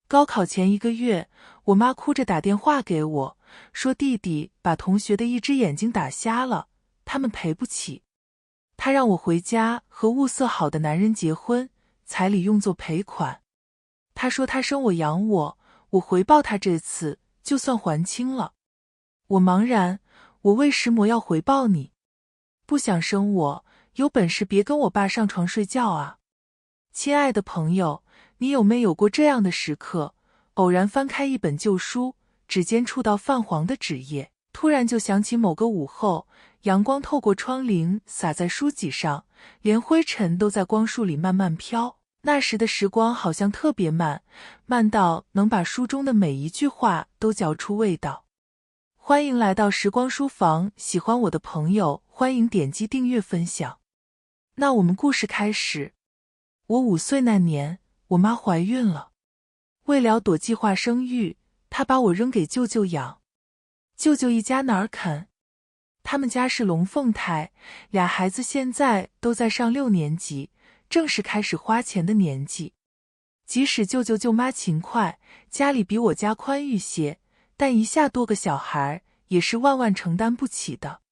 高考前1个月，我妈哭着打电话给我，说弟弟把同学的一只眼睛打瞎了，他们赔不起。她让我回家和物色好的男人结婚，彩礼用作赔款。她说她生我养我，我回报她这次就算还清了。我茫然，我为什么要回报你？不想生我，有本事别跟我爸上床睡觉啊！亲爱的朋友，你有没有过这样的时刻，偶然翻开一本旧书，指尖触到泛黄的纸页，突然就想起某个午后，阳光透过窗棂洒在书籍上，连灰尘都在光束里慢慢飘。那时的时光好像特别慢，慢到能把书中的每一句话都嚼出味道。欢迎来到时光书房，喜欢我的朋友欢迎点击订阅分享。那我们故事开始。我5岁那年，我妈怀孕了。为了躲计划生育，她把我扔给舅舅养。舅舅一家哪儿肯？他们家是龙凤胎，2孩子现在都在上6年级，正是开始花钱的年纪。即使舅舅舅妈勤快，家里比我家宽裕些，但一下多个小孩也是万万承担不起的。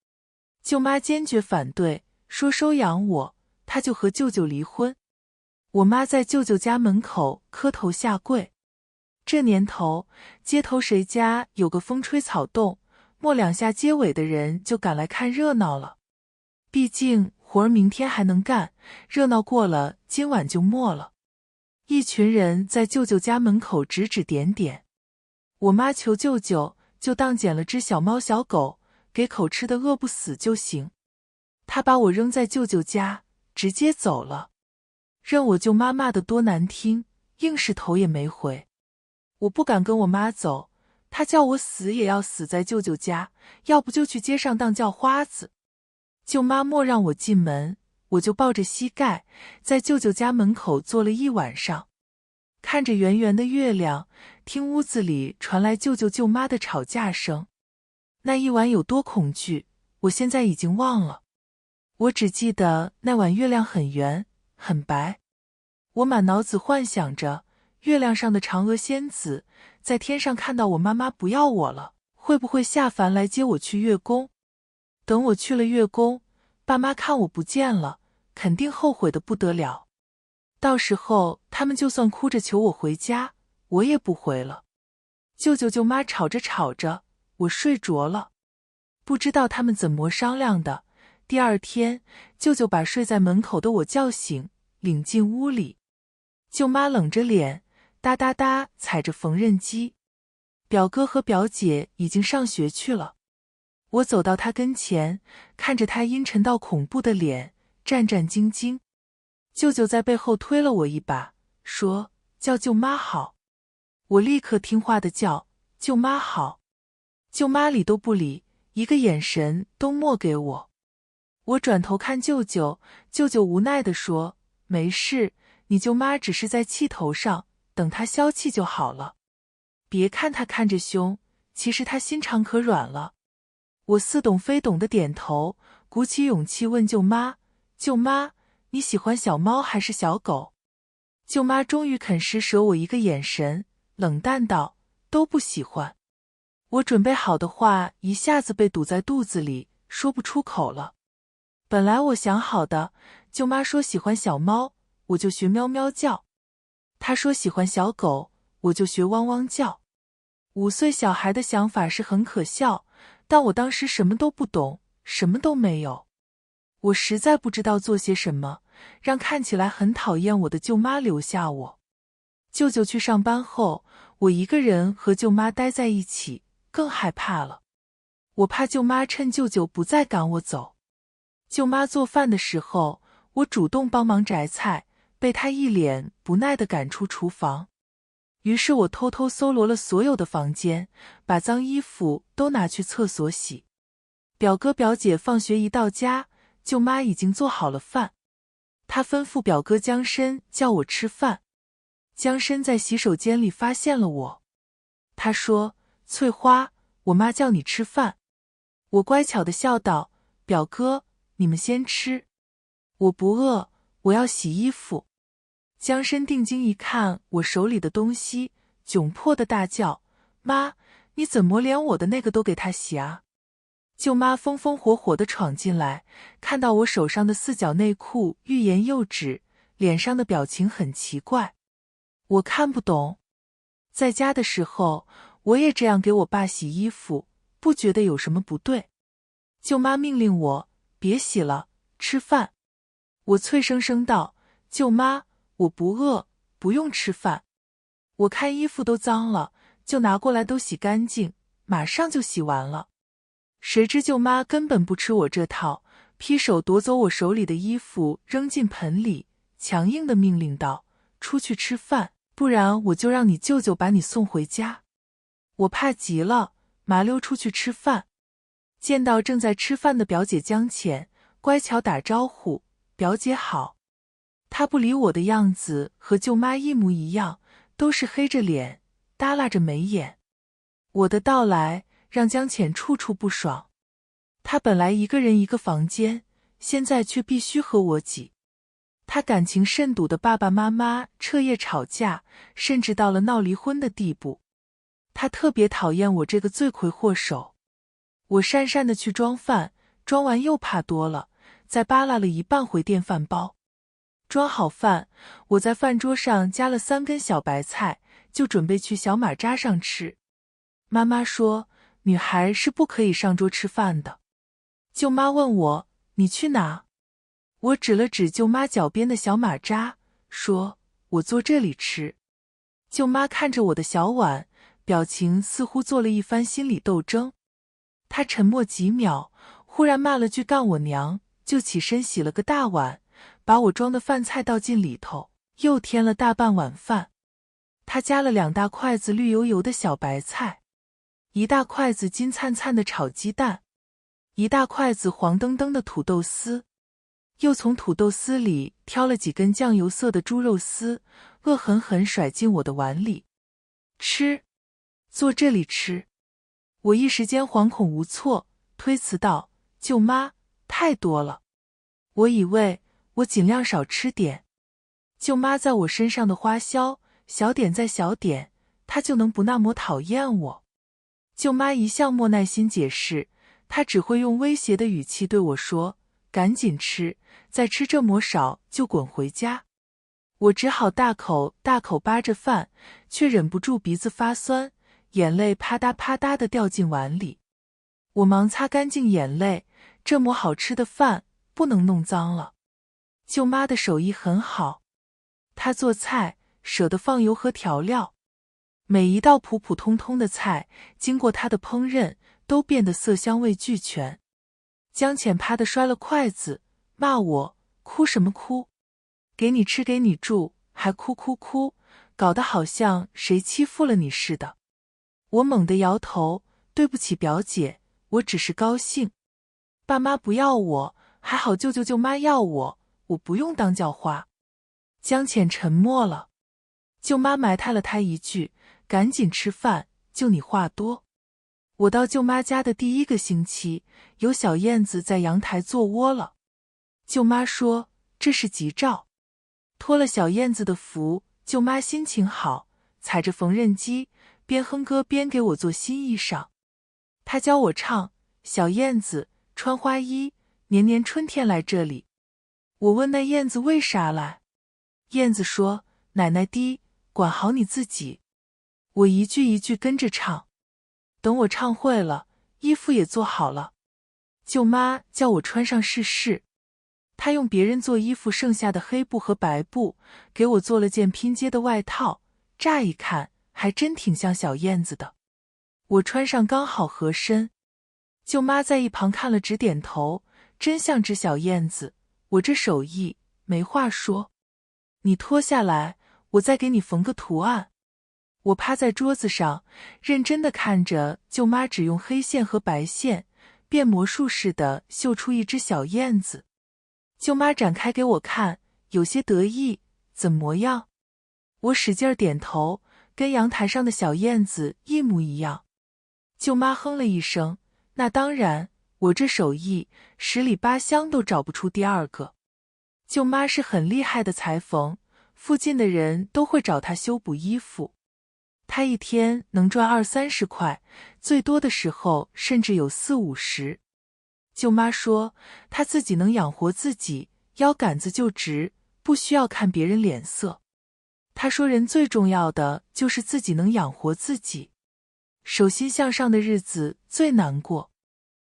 舅妈坚决反对，说收养我，她就和舅舅离婚。我妈在舅舅家门口磕头下跪。这年头，街头谁家有个风吹草动，没2下街尾的人就赶来看热闹了。毕竟活儿明天还能干，热闹过了，今晚就没了。一群人在舅舅家门口指指点点。我妈求舅舅，就当捡了只小猫小狗，给口吃的饿不死就行。她把我扔在舅舅家，直接走了。任我舅妈骂得多难听，硬是头也没回。我不敢跟我妈走，她叫我死也要死在舅舅家，要不就去街上当叫花子。舅妈莫让我进门，我就抱着膝盖在舅舅家门口坐了1晚上，看着圆圆的月亮，听屋子里传来舅舅舅妈的吵架声。那一晚有多恐惧，我现在已经忘了。我只记得那晚月亮很圆很白，我满脑子幻想着月亮上的嫦娥仙子在天上看到我妈妈不要我了，会不会下凡来接我去月宫？等我去了月宫，爸妈看我不见了，肯定后悔得不得了。到时候他们就算哭着求我回家，我也不回了。舅舅舅妈吵着吵着，我睡着了。不知道他们怎么商量的，第2天，舅舅把睡在门口的我叫醒，领进屋里。舅妈冷着脸，哒哒哒踩着缝纫机。表哥和表姐已经上学去了。我走到他跟前，看着他阴沉到恐怖的脸，战战兢兢。舅舅在背后推了我一把，说叫舅妈好。我立刻听话的叫舅妈好。舅妈理都不理，一个眼神都没给我。我转头看舅舅，舅舅无奈地说，没事，你舅妈只是在气头上，等她消气就好了。别看她看着凶，其实她心肠可软了。我似懂非懂的点头，鼓起勇气问舅妈，舅妈，你喜欢小猫还是小狗？舅妈终于肯施舍我一个眼神，冷淡道，都不喜欢。我准备好的话一下子被堵在肚子里，说不出口了。本来我想好的，舅妈说喜欢小猫，我就学喵喵叫。她说喜欢小狗，我就学汪汪叫。5岁小孩的想法是很可笑，但我当时什么都不懂，什么都没有。我实在不知道做些什么，让看起来很讨厌我的舅妈留下我。舅舅去上班后，我一个人和舅妈待在一起，更害怕了。我怕舅妈趁舅舅不再赶我走。舅妈做饭的时候，我主动帮忙摘菜，被她一脸不耐地赶出厨房。于是我偷偷搜罗了所有的房间，把脏衣服都拿去厕所洗。表哥表姐放学一到家，舅妈已经做好了饭。她吩咐表哥江参叫我吃饭。江参在洗手间里发现了我。他说，翠花，我妈叫你吃饭。我乖巧地笑道，表哥，你们先吃。我不饿，我要洗衣服。江参定睛一看我手里的东西，窘迫的大叫：“妈，你怎么连我的那个都给他洗啊？”舅妈风风火火地闯进来，看到我手上的4角内裤欲言又止，脸上的表情很奇怪。我看不懂。在家的时候，我也这样给我爸洗衣服，不觉得有什么不对。舅妈命令我别洗了，吃饭。我脆生生道：“舅妈，我不饿，不用吃饭。我看衣服都脏了，就拿过来都洗干净，马上就洗完了。”谁知舅妈根本不吃我这套，劈手夺走我手里的衣服扔进盆里，强硬地命令道：“出去吃饭，不然我就让你舅舅把你送回家。”我怕极了，麻溜出去吃饭。见到正在吃饭的表姐江浅，乖巧打招呼：“表姐好。”她不理我的样子和舅妈一模一样，都是黑着脸，耷拉着眉眼。我的到来让江浅处处不爽。她本来一个人一个房间，现在却必须和我挤。她感情甚笃的爸爸妈妈彻夜吵架，甚至到了闹离婚的地步。她特别讨厌我这个罪魁祸首。我讪讪地去装饭，装完又怕多了，再扒拉了一半回电饭煲。装好饭，我在饭桌上夹了3根小白菜，就准备去小马扎上吃。妈妈说，女孩是不可以上桌吃饭的。舅妈问我，你去哪？我指了指舅妈脚边的小马扎，说，我坐这里吃。舅妈看着我的小碗，表情似乎做了一番心理斗争。她沉默几秒，忽然骂了句干我娘，就起身洗了个大碗，把我装的饭菜倒进里头，又添了大半碗饭。她夹了2大筷子绿油油的小白菜，1大筷子金灿灿的炒鸡蛋，1大筷子黄澄澄的土豆丝，又从土豆丝里挑了几根酱油色的猪肉丝，恶狠狠甩进我的碗里。吃，坐这里吃。我一时间惶恐无措，推辞道：“舅妈，太多了。”我以为我尽量少吃点。舅妈在我身上的花销，小点再小点，她就能不那么讨厌我。舅妈一向莫耐心解释，她只会用威胁的语气对我说：“赶紧吃，再吃这么少就滚回家。”我只好大口大口扒着饭，却忍不住鼻子发酸，眼泪啪嗒啪嗒地掉进碗里。我忙擦干净眼泪，这么好吃的饭不能弄脏了。舅妈的手艺很好，她做菜舍得放油和调料，每一道普普通通的菜经过她的烹饪都变得色香味俱全。江浅啪地摔了筷子，骂我：“哭什么哭？给你吃给你住，还哭哭哭，搞得好像谁欺负了你似的。”我猛地摇头：“对不起表姐，我只是高兴。爸妈不要我，还好舅舅舅妈要我，我不用当叫花。”江浅沉默了。舅妈埋汰了他一句：“赶紧吃饭，就你话多。”我到舅妈家的第1个星期，有小燕子在阳台做窝了。舅妈说这是吉兆。托了小燕子的福，舅妈心情好，踩着缝纫机，边哼歌边给我做新衣裳。她教我唱：“小燕子穿花衣，年年春天来这里。”我问那燕子为啥来，燕子说：“奶奶的，管好你自己。”我一句一句跟着唱。等我唱会了，衣服也做好了，舅妈叫我穿上试试。她用别人做衣服剩下的黑布和白布，给我做了件拼接的外套，乍一看还真挺像小燕子的。我穿上刚好合身。舅妈在一旁看了直点头，真像只小燕子。我这手艺没话说。你脱下来，我再给你缝个图案。我趴在桌子上，认真地看着舅妈只用黑线和白线，变魔术似的绣出一只小燕子。舅妈展开给我看，有些得意：“怎么样？”我使劲点头，跟阳台上的小燕子一模一样。舅妈哼了一声：“那当然，我这手艺10里8乡都找不出第2个。”舅妈是很厉害的裁缝，附近的人都会找她修补衣服。他一天能赚20-30块，最多的时候甚至有40-50。舅妈说，她自己能养活自己，腰杆子就直，不需要看别人脸色。她说，人最重要的就是自己能养活自己，手心向上的日子最难过。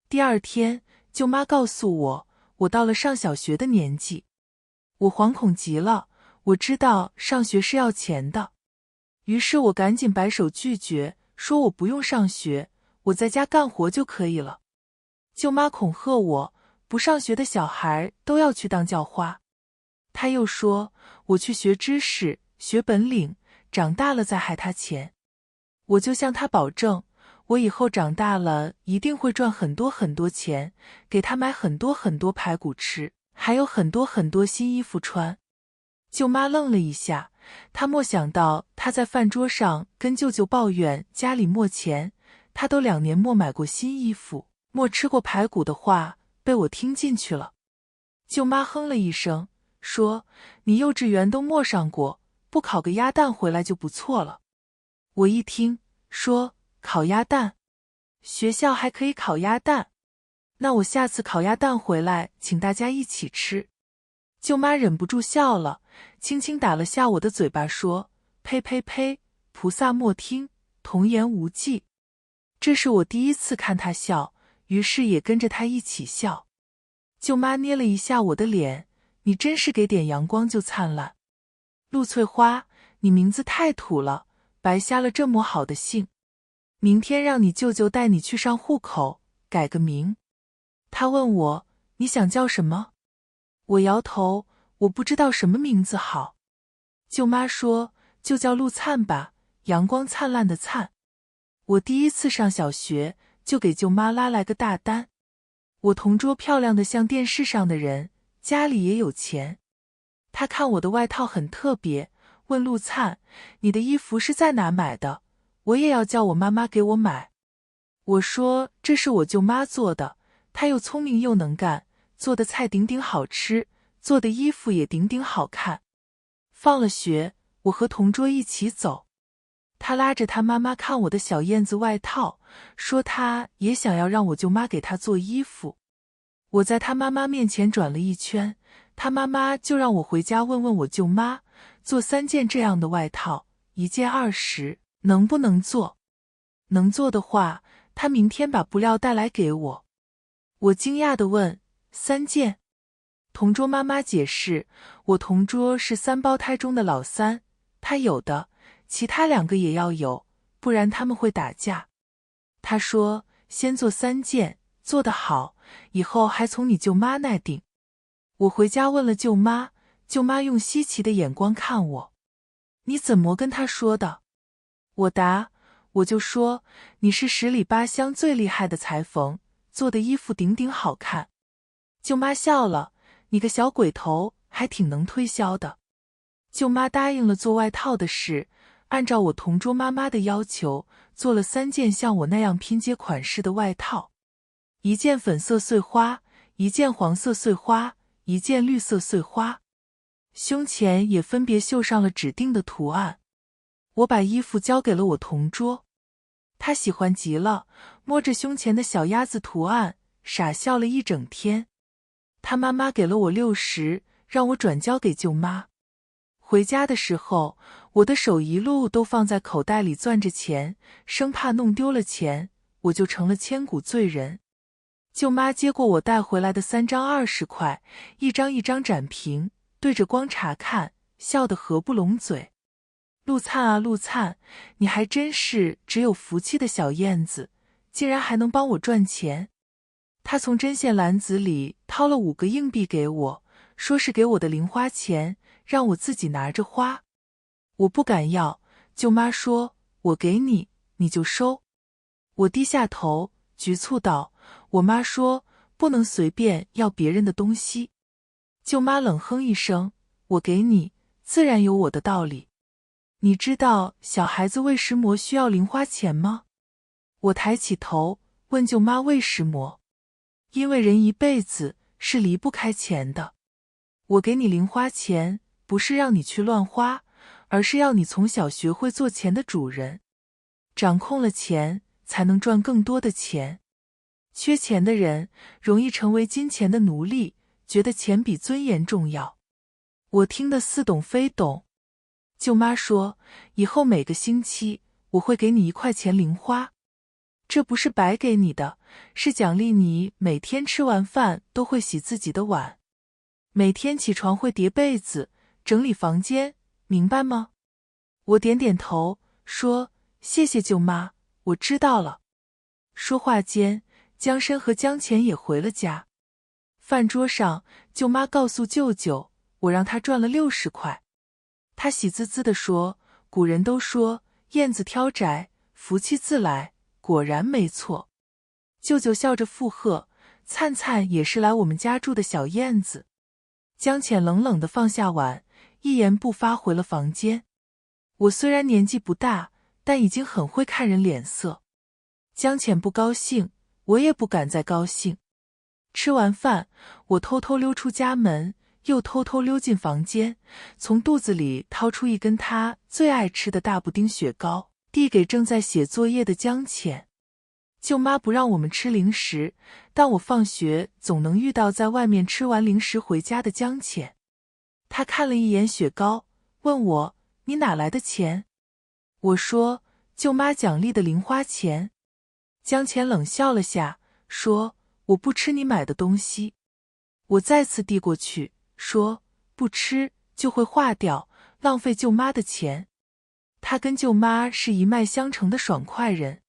第二天，舅妈告诉我，我到了上小学的年纪。我惶恐极了，我知道上学是要钱的。于是我赶紧摆手拒绝，说我不用上学，我在家干活就可以了。舅妈恐吓我，不上学的小孩都要去当叫花。她又说，我去学知识，学本领，长大了再害她钱。我就向她保证，我以后长大了一定会赚很多很多钱，给她买很多很多排骨吃，还有很多很多新衣服穿。舅妈愣了一下，她没想到她在饭桌上跟舅舅抱怨家里没钱，她都2年没买过新衣服，没吃过排骨的话被我听进去了。舅妈哼了一声，说，你幼稚园都没上过，不烤个鸭蛋回来就不错了。我一听，说，烤鸭蛋？学校还可以烤鸭蛋？那我下次烤鸭蛋回来请大家一起吃。舅妈忍不住笑了，轻轻打了下我的嘴巴，说，呸呸呸，菩萨莫听，童言无忌。这是我第一次看她笑，于是也跟着她一起笑。舅妈捏了一下我的脸，你真是给点阳光就灿烂。陆翠花，你名字太土了，白瞎了这么好的姓。明天让你舅舅带你去上户口，改个名。他问我，你想叫什么？我摇头，我不知道什么名字好。舅妈说，就叫陆灿吧，阳光灿烂的灿。我第一次上小学，就给舅妈拉来个大单。我同桌漂亮的像电视上的人，家里也有钱。她看我的外套很特别，问陆灿，你的衣服是在哪买的？我也要叫我妈妈给我买。我说，这是我舅妈做的，她又聪明又能干，做的菜顶顶好吃，做的衣服也顶顶好看。放了学，我和同桌一起走，她拉着她妈妈看我的小燕子外套，说她也想要让我舅妈给她做衣服。我在她妈妈面前转了一圈，她妈妈就让我回家问问我舅妈，做3件这样的外套，1件20，能不能做？能做的话，她明天把布料带来给我。我惊讶地问，3件？同桌妈妈解释，我同桌是3胞胎中的老3，她有的，其他2个也要有，不然他们会打架。她说，先做3件，做得好，以后还从你舅妈那顶。我回家问了舅妈，舅妈用稀奇的眼光看我，你怎么跟她说的？我答，我就说，你是10里8乡最厉害的裁缝，做的衣服顶顶好看。舅妈笑了，你个小鬼头，还挺能推销的。舅妈答应了做外套的事，按照我同桌妈妈的要求，做了3件像我那样拼接款式的外套，1件粉色碎花，1件黄色碎花，1件绿色碎花，胸前也分别绣上了指定的图案。我把衣服交给了我同桌，他喜欢极了，摸着胸前的小鸭子图案，傻笑了一整天。他妈妈给了我60，让我转交给舅妈。回家的时候，我的手一路都放在口袋里攥着钱，生怕弄丢了钱，我就成了千古罪人。舅妈接过我带回来的3张20块，一张一张展平，对着光查看，笑得合不拢嘴。陆灿啊陆灿，你还真是只有福气的小燕子，竟然还能帮我赚钱。他从针线篮子里掏了5个硬币给我，说是给我的零花钱，让我自己拿着花。我不敢要，舅妈说，我给你，你就收。我低下头，局促道，我妈说，不能随便要别人的东西。舅妈冷哼一声，我给你，自然有我的道理。你知道小孩子喂食膜需要零花钱吗？我抬起头，问舅妈为什么？因为人一辈子是离不开钱的。我给你零花钱，不是让你去乱花，而是要你从小学会做钱的主人。掌控了钱，才能赚更多的钱。缺钱的人容易成为金钱的奴隶，觉得钱比尊严重要。我听得似懂非懂。舅妈说，以后每个星期我会给你1块钱零花，这不是白给你的，是奖励你每天吃完饭都会洗自己的碗，每天起床会叠被子，整理房间，明白吗？我点点头，说，谢谢舅妈，我知道了。说话间，江参和江钱也回了家。饭桌上，舅妈告诉舅舅，我让他赚了60块。他喜滋滋地说，古人都说燕子挑窄，福气自来，果然没错。舅舅笑着附和，灿灿也是来我们家住的小燕子。江浅冷冷地放下碗，一言不发回了房间。我虽然年纪不大，但已经很会看人脸色。江浅不高兴，我也不敢再高兴。吃完饭，我偷偷溜出家门，又偷偷溜进房间，从肚子里掏出一根他最爱吃的大布丁雪糕，递给正在写作业的江浅。舅妈不让我们吃零食，但我放学总能遇到在外面吃完零食回家的江浅。他看了一眼雪糕，问我，你哪来的钱？我说，舅妈奖励的零花钱。江浅冷笑了下，说，我不吃你买的东西。我再次递过去，说，不吃就会化掉，浪费舅妈的钱。他跟舅妈是一脉相承的爽快人。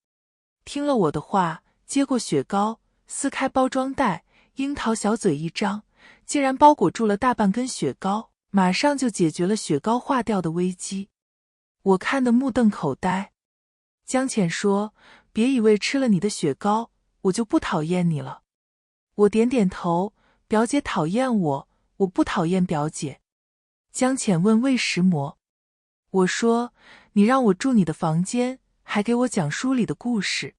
听了我的话，接过雪糕，撕开包装袋，樱桃小嘴一张，竟然包裹住了大半根雪糕，马上就解决了雪糕化掉的危机。我看得目瞪口呆。江浅说，别以为吃了你的雪糕，我就不讨厌你了。我点点头，表姐讨厌我，我不讨厌表姐。江浅问为什么？我说，你让我住你的房间，还给我讲书里的故事。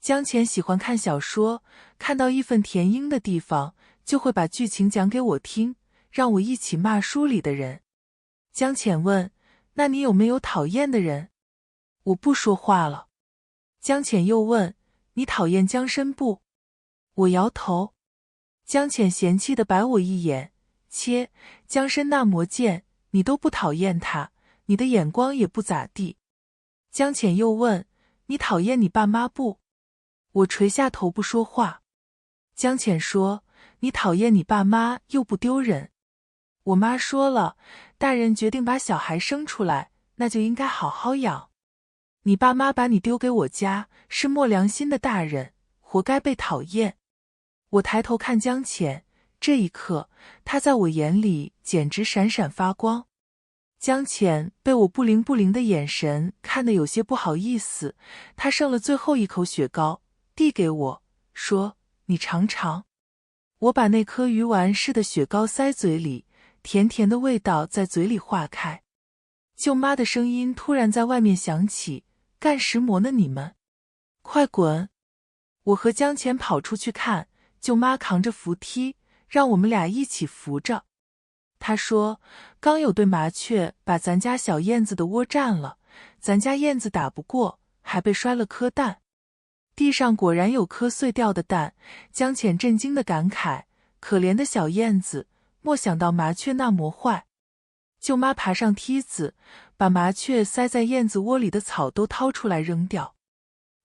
江浅喜欢看小说，看到义愤填膺的地方，就会把剧情讲给我听，让我一起骂书里的人。江浅问，那你有没有讨厌的人？我不说话了。江浅又问，你讨厌江参不？我摇头。江浅嫌弃地白我一眼，切，江参那魔剑，你都不讨厌他，你的眼光也不咋地。江浅又问，你讨厌你爸妈不？我垂下头不说话。江浅说，你讨厌你爸妈又不丢人。我妈说了，大人决定把小孩生出来，那就应该好好养。你爸妈把你丢给我家，是没良心的大人，活该被讨厌。我抬头看江浅，这一刻，他在我眼里简直闪闪发光。江浅被我不灵不灵的眼神看得有些不好意思，他剩了最后一口雪糕，递给我，说，你尝尝。我把那颗鱼丸似的雪糕塞嘴里，甜甜的味道在嘴里化开。舅妈的声音突然在外面响起，干什么呢你们？快滚！我和江浅跑出去看，舅妈扛着扶梯，让我们俩一起扶着。她说，刚有对麻雀把咱家小燕子的窝占了，咱家燕子打不过，还被摔了颗蛋。地上果然有颗碎掉的蛋，江浅震惊的感慨，可怜的小燕子，莫想到麻雀那么坏。舅妈爬上梯子，把麻雀塞在燕子窝里的草都掏出来扔掉。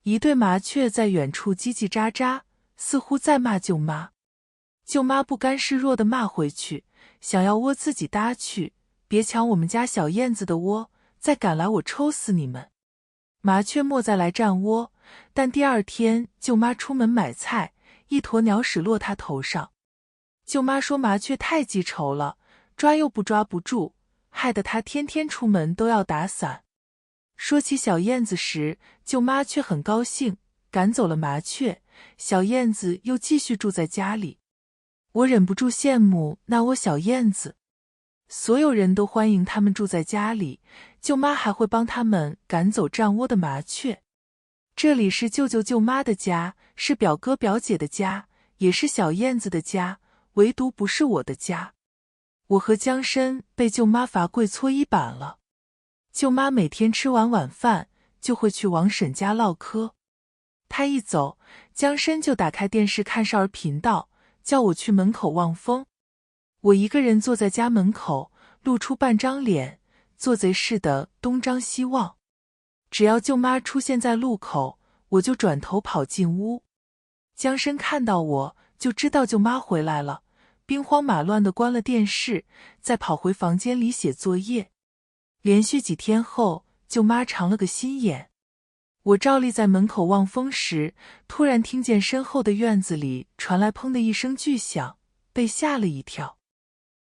一对麻雀在远处叽叽喳喳，似乎在骂舅妈。舅妈不甘示弱地骂回去，想要窝自己搭去，别抢我们家小燕子的窝，再敢来我抽死你们。麻雀莫再来占窝，但第二天舅妈出门买菜，一坨鸟屎落她头上。舅妈说麻雀太记仇了，抓又不抓不住，害得她天天出门都要打伞。说起小燕子时，舅妈却很高兴，赶走了麻雀，小燕子又继续住在家里。我忍不住羡慕那窝小燕子，所有人都欢迎他们住在家里，舅妈还会帮他们赶走占窝的麻雀。这里是舅舅舅妈的家，是表哥表姐的家，也是小燕子的家，唯独不是我的家。我和江参被舅妈罚跪搓衣板了。舅妈每天吃完晚饭就会去王婶家唠嗑。她一走，江参就打开电视看少儿频道，叫我去门口望风。我一个人坐在家门口，露出半张脸，做贼似的东张西望。只要舅妈出现在路口，我就转头跑进屋。江参看到我就知道舅妈回来了，兵荒马乱地关了电视，再跑回房间里写作业。连续几天后，舅妈长了个心眼。我照例在门口望风时，突然听见身后的院子里传来砰的一声巨响，被吓了一跳。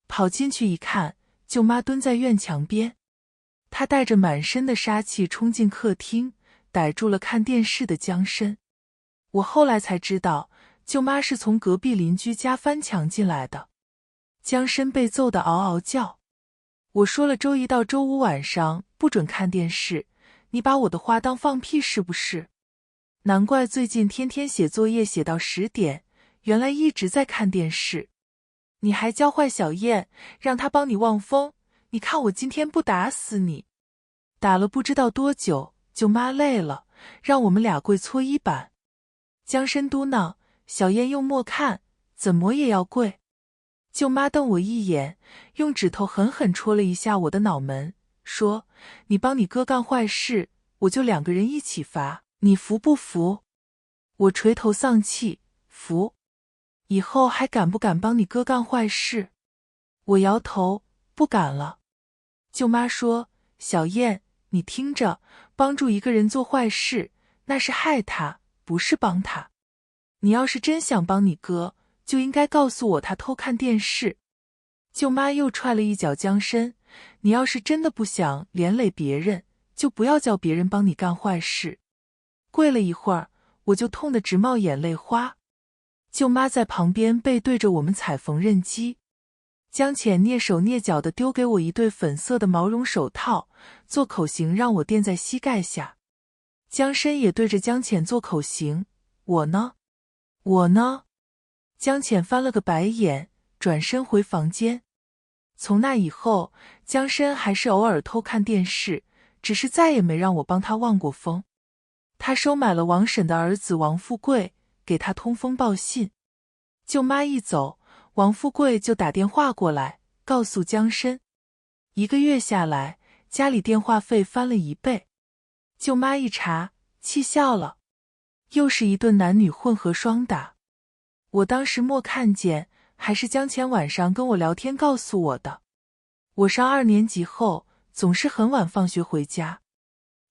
跑进去一看，舅妈蹲在院墙边。她带着满身的杀气冲进客厅，逮住了看电视的江参。我后来才知道，舅妈是从隔壁邻居家翻墙进来的。江参被揍得嗷嗷叫。我说了周一到周五晚上不准看电视，你把我的话当放屁是不是？难怪最近天天写作业写到10点，原来一直在看电视。你还教坏小燕，让她帮你望风，你看我今天不打死你。打了不知道多久，舅妈累了，让我们俩跪搓衣板。江参嘟囔，小燕用莫看，怎么也要跪。舅妈瞪我一眼，用指头狠狠戳了一下我的脑门，说：你帮你哥干坏事，我就2个人一起罚，你服不服？我垂头丧气，服。以后还敢不敢帮你哥干坏事？我摇头，不敢了。舅妈说：小燕，你听着，帮助一个人做坏事，那是害他，不是帮他。你要是真想帮你哥，就应该告诉我他偷看电视。舅妈又踹了一脚江参，你要是真的不想连累别人，就不要叫别人帮你干坏事。跪了一会儿，我就痛得直冒眼泪花。舅妈在旁边背对着我们踩缝纫机。江浅蹑手蹑脚地丢给我一对粉色的毛绒手套，做口型让我垫在膝盖下。江参也对着江浅做口型，我呢？我呢？江浅翻了个白眼，转身回房间。从那以后，江参还是偶尔偷看电视，只是再也没让我帮他望过风。他收买了王婶的儿子王富贵，给他通风报信。舅妈一走，王富贵就打电话过来，告诉江参。1个月下来，家里电话费翻了1倍。舅妈一查，气笑了，又是一顿男女混合双打。我当时没看见，还是江浅晚上跟我聊天告诉我的。我上2年级后，总是很晚放学回家。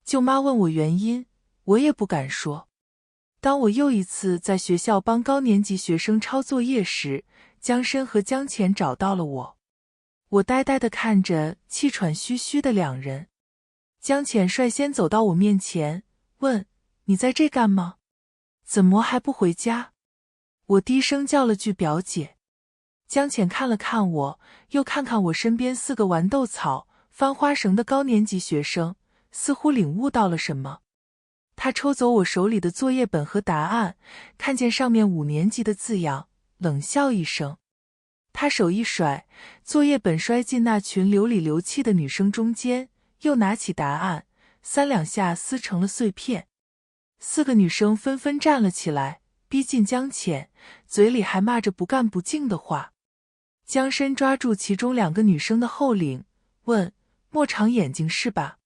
舅妈问我原因，我也不敢说。当我又一次在学校帮高年级学生抄作业时，江参和江浅找到了我。我呆呆地看着气喘吁吁的2人。江浅率先走到我面前，问：你在这干嘛？怎么还不回家？我低声叫了句表姐。江浅看了看我，又看看我身边4个玩豆草、翻花绳的高年级学生，似乎领悟到了什么。他抽走我手里的作业本和答案，看见上面5年级的字样，冷笑一声。他手一甩，作业本摔进那群流里流气的女生中间，又拿起答案，3两下撕成了碎片。4个女生纷纷站了起来，逼近江浅，嘴里还骂着不干不净的话。江参抓住其中2个女生的后领，问：莫长眼睛是吧？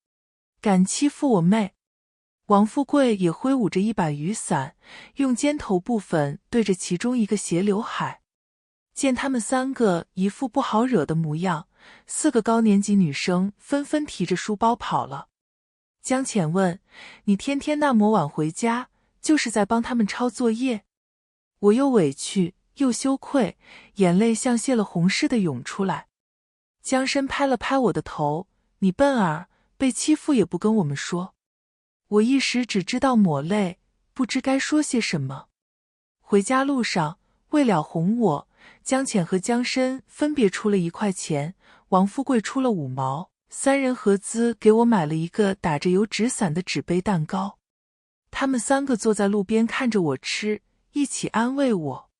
敢欺负我妹？王富贵也挥舞着一把雨伞，用肩头部分对着其中一个斜刘海。见他们3个一副不好惹的模样，4个高年级女生纷纷提着书包跑了。江浅问：你天天那么晚回家，就是在帮他们抄作业？我又委屈又羞愧，眼泪像泄了洪似的涌出来。江参拍了拍我的头：你笨儿，被欺负也不跟我们说。我一时只知道抹泪，不知该说些什么。回家路上，为了哄我，江浅和江参分别出了1块钱，王富贵出了5毛，3人合资给我买了一个打着油纸伞的纸杯蛋糕。他们3个坐在路边看着我吃，一起安慰我。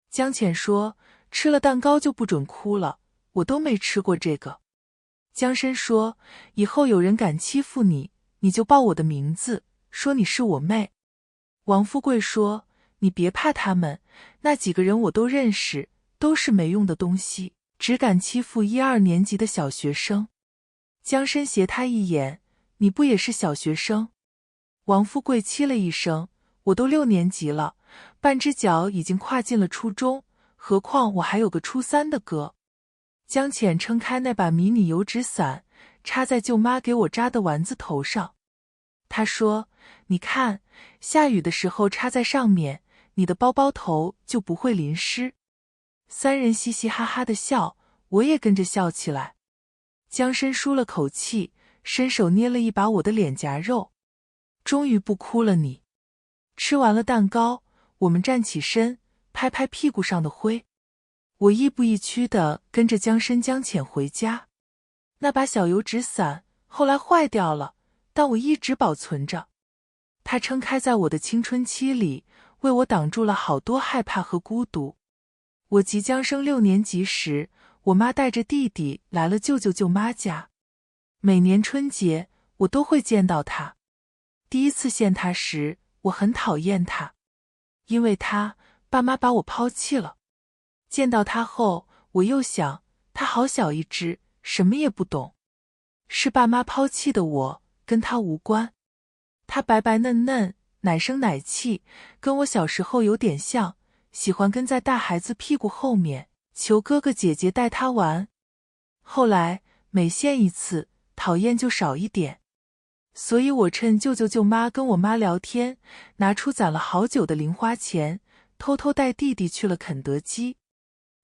江浅说：吃了蛋糕就不准哭了，我都没吃过这个。江参说，以后有人敢欺负你，你就报我的名字，说你是我妹。王富贵说，你别怕他们，那几个人我都认识，都是没用的东西，只敢欺负1、2年级的小学生。江参斜他一眼，你不也是小学生？王富贵凄了一声，我都6年级了，半只脚已经跨进了初中，何况我还有个初3的哥。江浅撑开那把迷你油纸伞，插在舅妈给我扎的丸子头上。他说，你看，下雨的时候插在上面，你的包包头就不会淋湿。3人嘻嘻哈哈的笑，我也跟着笑起来。江参舒了口气，伸手捏了一把我的脸颊肉。终于不哭了你。吃完了蛋糕，我们站起身，拍拍屁股上的灰。我亦步亦趋地跟着江参江浅回家。那把小油纸伞后来坏掉了，但我一直保存着。它撑开在我的青春期里，为我挡住了好多害怕和孤独。我即将升6年级时，我妈带着弟弟来了舅舅舅妈家。每年春节我都会见到他。第一次见他时，我很讨厌他，因为爸妈把我抛弃了。见到他后，我又想，他好小一只，什么也不懂。是爸妈抛弃的我，跟他无关。他白白嫩嫩，奶声奶气，跟我小时候有点像，喜欢跟在大孩子屁股后面，求哥哥姐姐带他玩。后来每见一次，讨厌就少一点。所以我趁舅舅舅妈跟我妈聊天，拿出攒了好久的零花钱，偷偷带弟弟去了肯德基。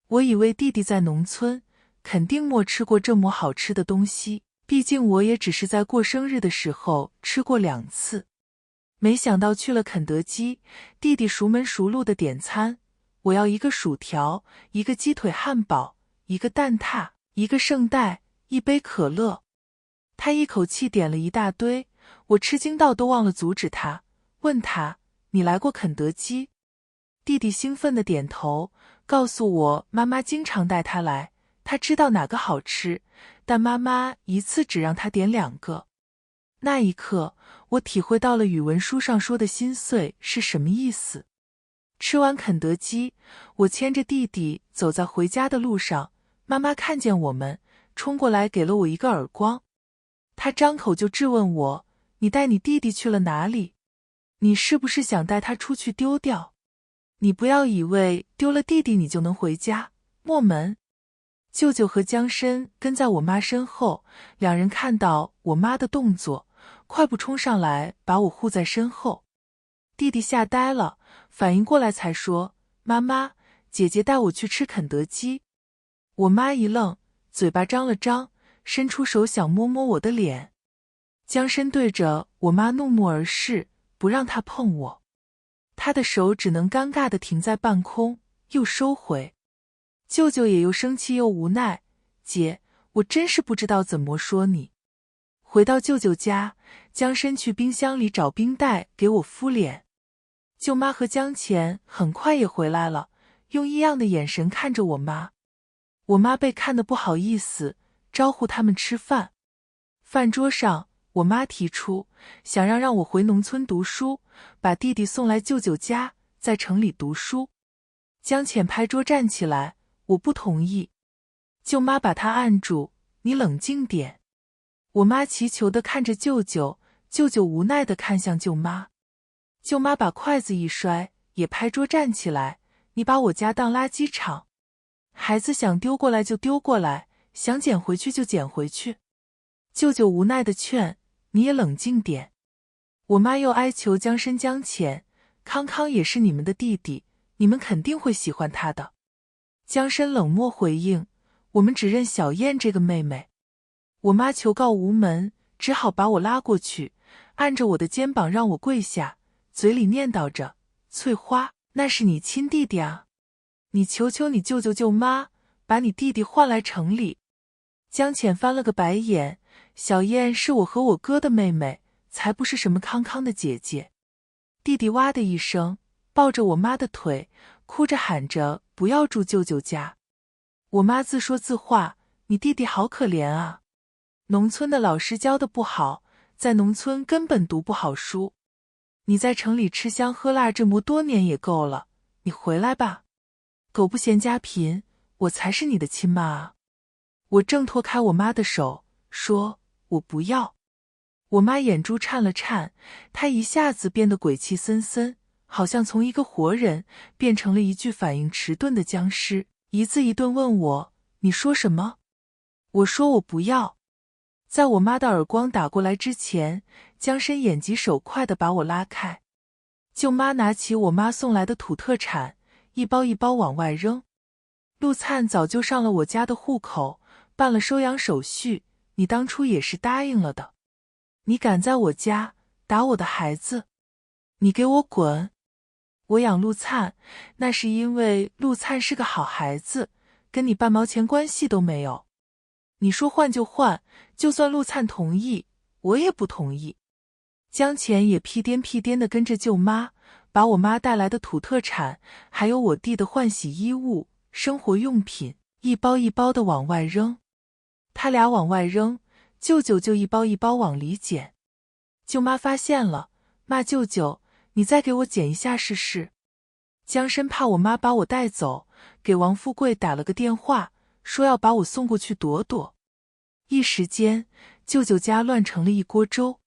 我以为弟弟在农村，肯定没吃过这么好吃的东西，毕竟我也只是在过生日的时候吃过2次。没想到去了肯德基，弟弟熟门熟路的点餐，我要1个薯条，1个鸡腿汉堡，1个蛋挞，1个圣代，1杯可乐。他一口气点了一大堆，我吃惊到都忘了阻止他，问他，你来过肯德基？弟弟兴奋地点头，告诉我妈妈经常带他来，他知道哪个好吃，但妈妈一次只让他点2个。那一刻，我体会到了语文书上说的心碎是什么意思。吃完肯德基，我牵着弟弟走在回家的路上，妈妈看见我们，冲过来给了我1个耳光。他张口就质问我，你带你弟弟去了哪里？你是不是想带他出去丢掉？你不要以为丢了弟弟你就能回家，没门。舅舅和江参跟在我妈身后，2人看到我妈的动作，快步冲上来把我护在身后。弟弟吓呆了，反应过来才说，妈妈，姐姐带我去吃肯德基。我妈一愣，嘴巴张了张，伸出手想摸摸我的脸。江参对着我妈怒目而视，不让她碰我。他的手只能尴尬地停在半空，又收回。舅舅也又生气又无奈，姐，我真是不知道怎么说你。回到舅舅家，江参去冰箱里找冰袋给我敷脸。舅妈和江浅很快也回来了，用异样的眼神看着我妈。我妈被看得不好意思，招呼他们吃饭。饭桌上，我妈提出想让我回农村读书，把弟弟送来舅舅家，在城里读书。江浅拍桌站起来，我不同意。舅妈把他按住，你冷静点。我妈祈求地看着舅舅，舅舅无奈地看向舅妈。舅妈把筷子一摔，也拍桌站起来，你把我家当垃圾场。孩子想丢过来就丢过来，想捡回去就捡回去。舅舅无奈地劝，你也冷静点。我妈又哀求江参江浅，康康也是你们的弟弟，你们肯定会喜欢他的。江参冷漠回应，我们只认小燕这个妹妹。我妈求告无门，只好把我拉过去，按着我的肩膀让我跪下，嘴里念叨着，翠花，那是你亲弟弟啊，你求求你舅舅舅妈，把你弟弟换来城里。江浅翻了个白眼，小燕是我和我哥的妹妹，才不是什么康康的姐姐。弟弟哇的一声，抱着我妈的腿，哭着喊着不要住舅舅家。我妈自说自话，你弟弟好可怜啊。农村的老师教的不好，在农村根本读不好书。你在城里吃香喝辣这么多年也够了，你回来吧。狗不嫌家贫，我才是你的亲妈啊。我挣脱开我妈的手，说我不要。我妈眼珠颤了颤，她一下子变得鬼气森森，好像从一个活人变成了一具反应迟钝的僵尸，一字一顿问我，你说什么？我说我不要。在我妈的耳光打过来之前，江参眼疾手快地把我拉开。舅妈拿起我妈送来的土特产，一包一包往外扔。陆灿早就上了我家的户口，办了收养手续，你当初也是答应了的。你敢在我家打我的孩子，你给我滚！我养陆灿，那是因为陆灿是个好孩子，跟你半毛钱关系都没有。你说换就换，就算陆灿同意，我也不同意。江钱也屁颠屁颠地跟着舅妈，把我妈带来的土特产，还有我弟的换洗衣物、生活用品，一包一包地往外扔。他俩往外扔，舅舅就一包一包往里捡。舅妈发现了，骂舅舅，你再给我捡一下试试。江参怕我妈把我带走，给王富贵打了个电话，说要把我送过去躲躲。一时间，舅舅家乱成了一锅粥。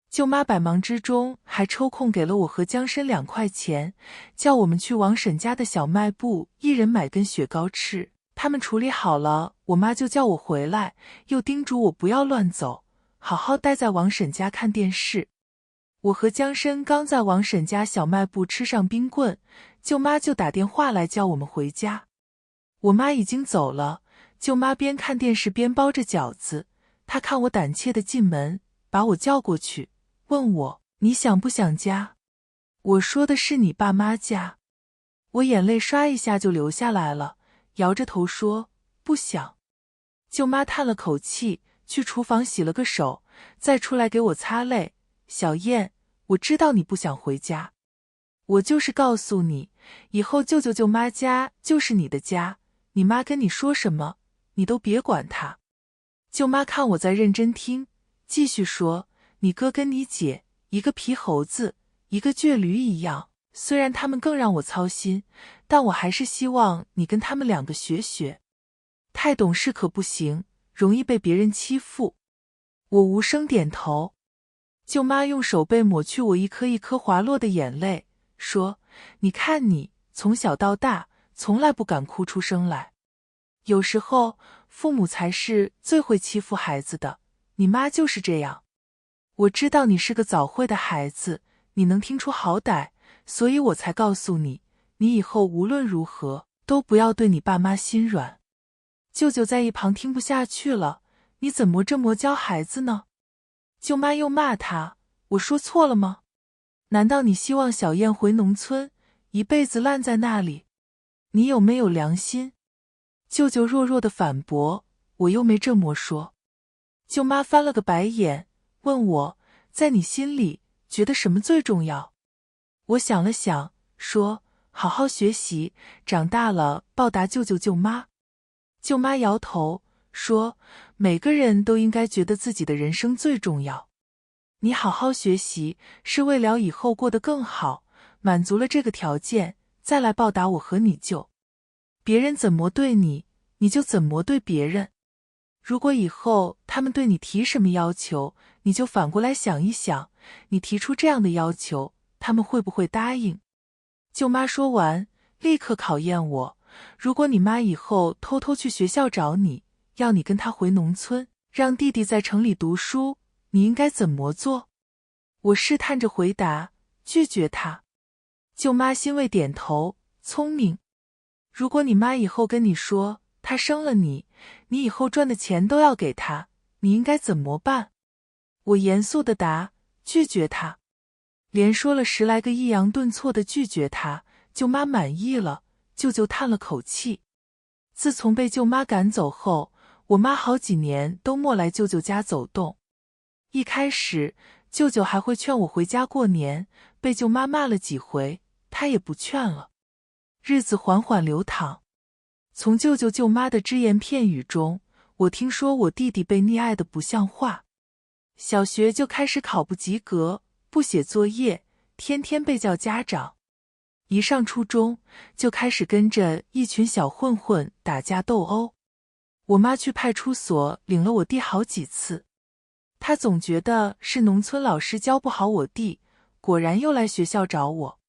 舅妈百忙之中还抽空给了我和江参2块钱，叫我们去王婶家的小卖部一人买根雪糕吃。他们处理好了，我妈就叫我回来，又叮嘱我不要乱走，好好待在王婶家看电视。我和江参刚在王婶家小卖部吃上冰棍，舅妈就打电话来叫我们回家。我妈已经走了，舅妈边看电视边包着饺子，她看我胆怯地进门，把我叫过去，问我，你想不想家？我说的是你爸妈家。我眼泪刷一下就流下来了，摇着头说，不想。舅妈叹了口气，去厨房洗了个手，再出来给我擦泪。小燕，我知道你不想回家，我就是告诉你，以后舅舅舅妈家就是你的家，你妈跟你说什么，你都别管她。舅妈看我在认真听，继续说，你哥跟你姐，一个皮猴子，一个倔驴一样，虽然他们更让我操心，但我还是希望你跟他们2个学学。太懂事可不行，容易被别人欺负。我无声点头。舅妈用手背抹去我一颗一颗滑落的眼泪，说，你看你，从小到大，从来不敢哭出声来。有时候，父母才是最会欺负孩子的，你妈就是这样。我知道你是个早慧的孩子，你能听出好歹，所以我才告诉你，你以后无论如何，都不要对你爸妈心软。舅舅在一旁听不下去了，你怎么这么教孩子呢？舅妈又骂他，我说错了吗？难道你希望小燕回农村，一辈子烂在那里？你有没有良心？舅舅弱弱的反驳，我又没这么说。舅妈翻了个白眼，问我，在你心里，觉得什么最重要？我想了想，说，好好学习，长大了报答舅舅舅妈。舅妈摇头，说，每个人都应该觉得自己的人生最重要。你好好学习，是为了以后过得更好，满足了这个条件，再来报答我和你舅。别人怎么对你，你就怎么对别人。如果以后他们对你提什么要求，你就反过来想一想，你提出这样的要求，他们会不会答应？舅妈说完，立刻考验我，如果你妈以后偷偷去学校找你，要你跟她回农村，让弟弟在城里读书，你应该怎么做？我试探着回答，拒绝她。舅妈欣慰点头，聪明。如果你妈以后跟你说，她生了你，你以后赚的钱都要给她，你应该怎么办？我严肃地答，拒绝她。连说了10来个抑扬顿挫的拒绝她，舅妈满意了，舅舅叹了口气。自从被舅妈赶走后，我妈好几年都没来舅舅家走动。一开始，舅舅还会劝我回家过年，被舅妈骂了几回，他也不劝了。日子缓缓流淌，从舅舅舅妈的只言片语中，我听说我弟弟被溺爱得不像话，小学就开始考不及格，不写作业，天天被叫家长。一上初中就开始跟着一群小混混打架斗殴。我妈去派出所领了我弟好几次，她总觉得是农村老师教不好我弟，果然又来学校找我。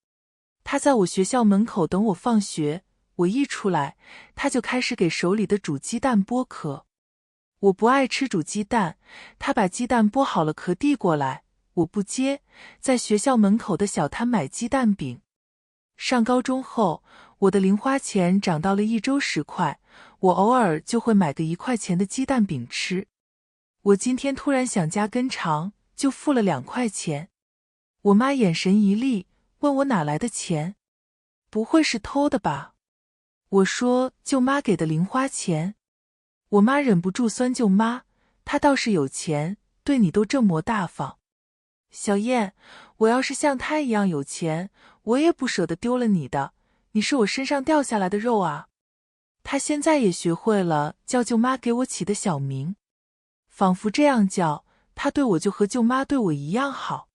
她在我学校门口等我放学，我一出来，她就开始给手里的煮鸡蛋剥壳。我不爱吃煮鸡蛋，她把鸡蛋剥好了壳递过来，我不接，在学校门口的小摊买鸡蛋饼。上高中后，我的零花钱涨到了1周10块，我偶尔就会买个1块钱的鸡蛋饼吃。我今天突然想加根肠，就付了2块钱。我妈眼神一厉，问我哪来的钱，不会是偷的吧？我说舅妈给的零花钱。我妈忍不住酸舅妈，她倒是有钱，对你都这么大方。小燕，我要是像她一样有钱，我也不舍得丢了你的，你是我身上掉下来的肉啊。她现在也学会了叫舅妈给我起的小名，仿佛这样叫，她对我就和舅妈对我一样好。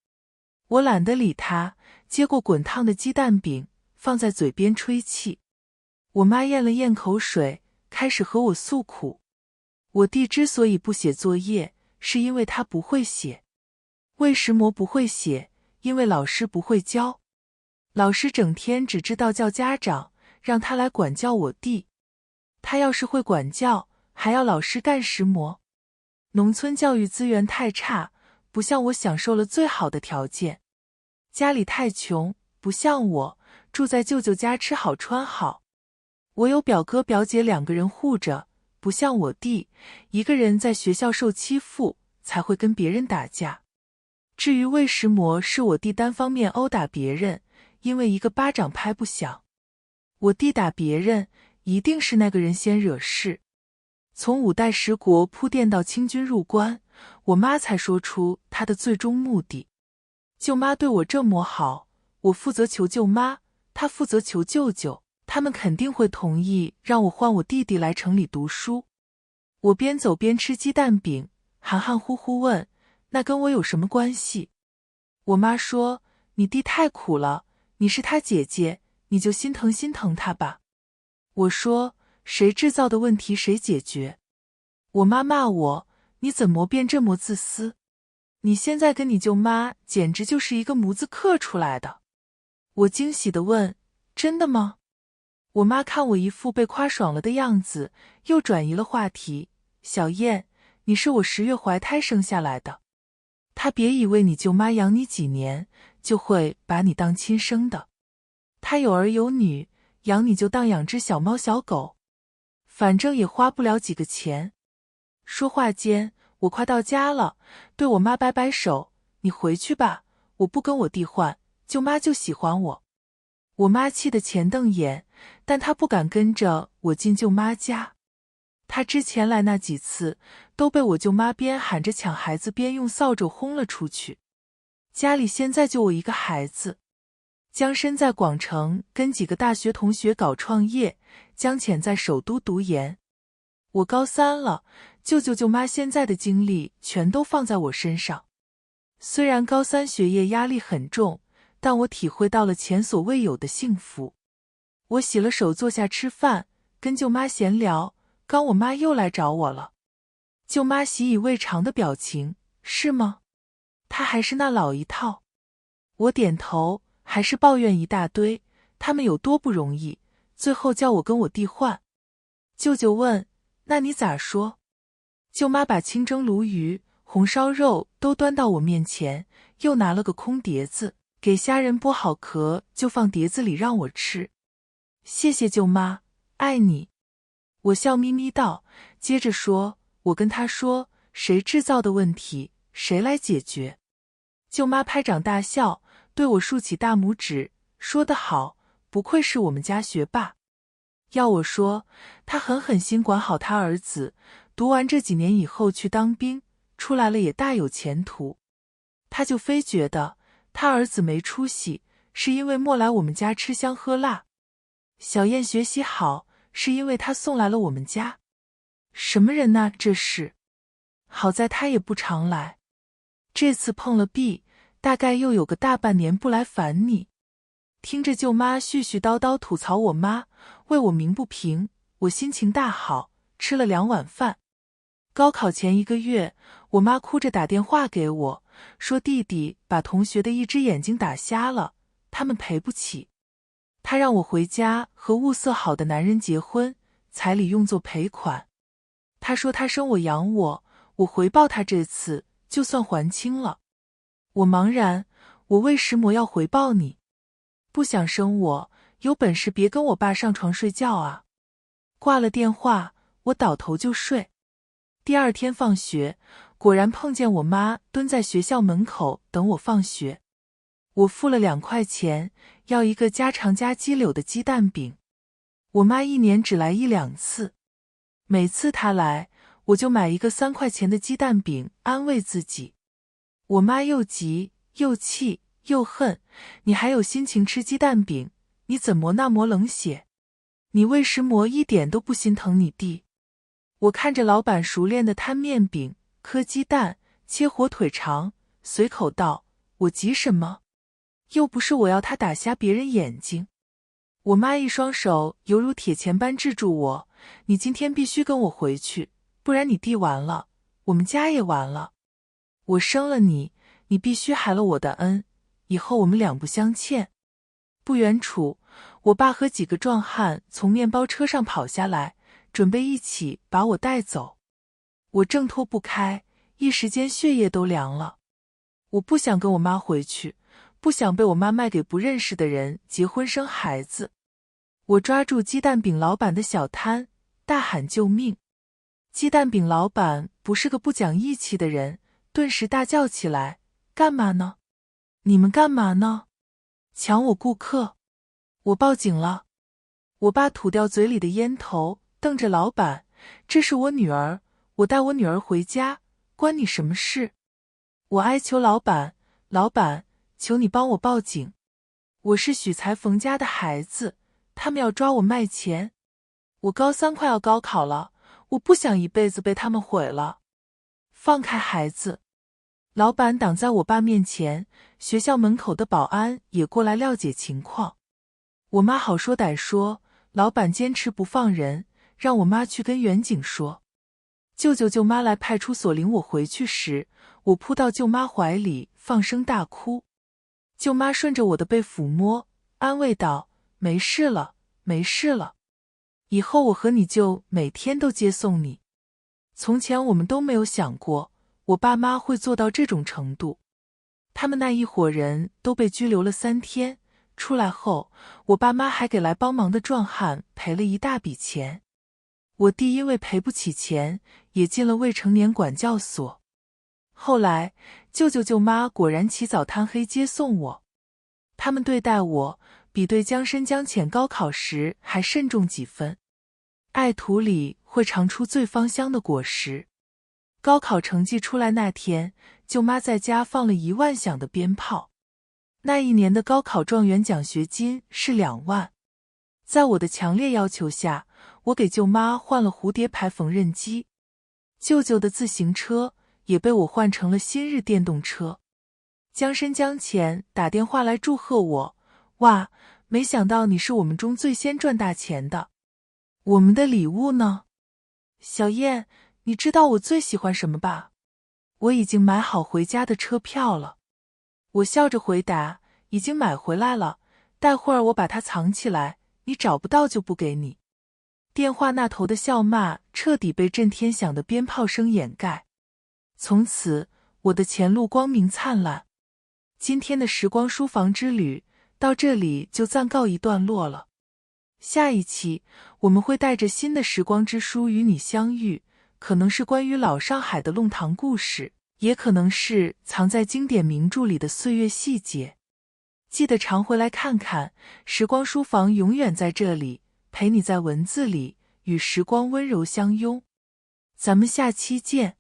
我懒得理她，接过滚烫的鸡蛋饼，放在嘴边吹气。我妈咽了咽口水，开始和我诉苦。我弟之所以不写作业，是因为他不会写。魏石模不会写，因为老师不会教。老师整天只知道叫家长，让他来管教我弟。他要是会管教，还要老师干石模。农村教育资源太差，不像我享受了最好的条件。家里太穷，不像我，住在舅舅家吃好穿好。我有表哥表姐2个人护着，不像我弟，一个人在学校受欺负，才会跟别人打架。至于魏石模，是我弟单方面殴打别人，因为一个巴掌拍不响。我弟打别人，一定是那个人先惹事。从5代十国铺垫到清军入关，我妈才说出她的最终目的。舅妈对我这么好，我负责求舅妈，她负责求舅舅，他们肯定会同意让我换我弟弟来城里读书。我边走边吃鸡蛋饼，含含糊糊问，那跟我有什么关系？我妈说，你弟太苦了，你是他姐姐，你就心疼心疼他吧。我说，谁制造的问题谁解决。我妈骂我，你怎么变这么自私？你现在跟你舅妈简直就是一个模子刻出来的。我惊喜地问，真的吗？我妈看我一副被夸爽了的样子，又转移了话题，小燕，你是我10月怀胎生下来的。她别以为你舅妈养你几年，就会把你当亲生的。她有儿有女，养你就当养只小猫小狗，反正也花不了几个钱。说话间，我快到家了，对我妈摆摆手，你回去吧，我不跟我弟换，舅妈就喜欢我。我妈气得前瞪眼，但她不敢跟着我进舅妈家。她之前来那几次，都被我舅妈边喊着抢孩子边用扫帚轰了出去。家里现在就我一个孩子。江深在广城跟几个大学同学搞创业，江浅在首都读研。我高3了，舅舅舅妈现在的精力全都放在我身上。虽然高3学业压力很重，但我体会到了前所未有的幸福。我洗了手坐下吃饭，跟舅妈闲聊，刚我妈又来找我了。舅妈习以为常的表情，是吗？她还是那老一套。我点头，还是抱怨一大堆，他们有多不容易，最后叫我跟我弟换。舅舅问，那你咋说？舅妈把清蒸鲈鱼、红烧肉都端到我面前，又拿了个空碟子，给虾仁剥好壳就放碟子里让我吃。谢谢舅妈，爱你。我笑眯眯道，接着说，我跟她说，谁制造的问题，谁来解决。舅妈拍掌大笑，对我竖起大拇指，说得好，不愧是我们家学霸。要我说，他狠狠心管好他儿子，读完这几年以后去当兵，出来了也大有前途。他就非觉得他儿子没出息，是因为莫来我们家吃香喝辣。小燕学习好，是因为他送来了我们家。什么人呐，这是？好在他也不常来，这次碰了壁，大概又有个大半年不来烦你。听着舅妈絮絮叨叨吐槽我妈，为我鸣不平，我心情大好，吃了2碗饭。高考前1个月，我妈哭着打电话给我，说弟弟把同学的一只眼睛打瞎了，他们赔不起。她让我回家和物色好的男人结婚，彩礼用作赔款。她说她生我养我，我回报她这次就算还清了。我茫然，我为什么要回报你？不想生我，有本事别跟我爸上床睡觉啊！挂了电话，我倒头就睡。第2天放学，果然碰见我妈蹲在学校门口等我放学。我付了2块钱，要一个家常加鸡柳的鸡蛋饼。我妈1年只来1、2次，每次她来，我就买一个3块钱的鸡蛋饼安慰自己。我妈又急又气又恨，你还有心情吃鸡蛋饼？你怎么那么冷血？你为什么一点都不心疼你弟？我看着老板熟练的摊面饼、磕鸡蛋、切火腿肠，随口道：我急什么？又不是我要他打瞎别人眼睛。我妈一双手犹如铁钳般制住我，你今天必须跟我回去，不然你弟完了，我们家也完了。我生了你，你必须还了我的恩，以后我们两不相欠。不远处，我爸和几个壮汉从面包车上跑下来，准备一起把我带走。我挣脱不开，一时间血液都凉了。我不想跟我妈回去，不想被我妈卖给不认识的人结婚生孩子。我抓住鸡蛋饼老板的小摊，大喊救命！鸡蛋饼老板不是个不讲义气的人，顿时大叫起来：干嘛呢？你们干嘛呢？抢我顾客！我报警了！我爸吐掉嘴里的烟头，瞪着老板：这是我女儿，我带我女儿回家，关你什么事？我哀求老板：老板，求你帮我报警，我是许才冯家的孩子，他们要抓我卖钱。我高3快要高考了，我不想一辈子被他们毁了。放开孩子！老板挡在我爸面前，学校门口的保安也过来了解情况。我妈好说歹说，老板坚持不放人，让我妈去跟远警说。舅舅舅妈来派出所领我回去时，我扑到舅妈怀里放声大哭。舅妈顺着我的背抚摸，安慰道：没事了，没事了，以后我和你舅每天都接送你。从前我们都没有想过我爸妈会做到这种程度。他们那一伙人都被拘留了3天，出来后，我爸妈还给来帮忙的壮汉赔了一大笔钱。我弟因为赔不起钱，也进了未成年管教所。后来，舅舅舅妈果然起早贪黑接送我，他们对待我比对江深江浅高考时还慎重几分。爱土里会长出最芳香的果实。高考成绩出来那天，舅妈在家放了1万响的鞭炮。那一年的高考状元奖学金是2万。在我的强烈要求下，我给舅妈换了蝴蝶牌缝纫机。舅舅的自行车也被我换成了新日电动车。江深江浅打电话来祝贺我：哇，没想到你是我们中最先赚大钱的。我们的礼物呢？小燕，你知道我最喜欢什么吧？我已经买好回家的车票了。我笑着回答：已经买回来了，待会儿我把它藏起来，你找不到就不给你。电话那头的笑骂彻底被震天响的鞭炮声掩盖。从此，我的前路光明灿烂。今天的时光书房之旅到这里就暂告一段落了。下一期我们会带着新的时光之书与你相遇，可能是关于老上海的弄堂故事，也可能是藏在经典名著里的岁月细节。记得常回来看看，时光书房永远在这里，陪你在文字里与时光温柔相拥。咱们下期见。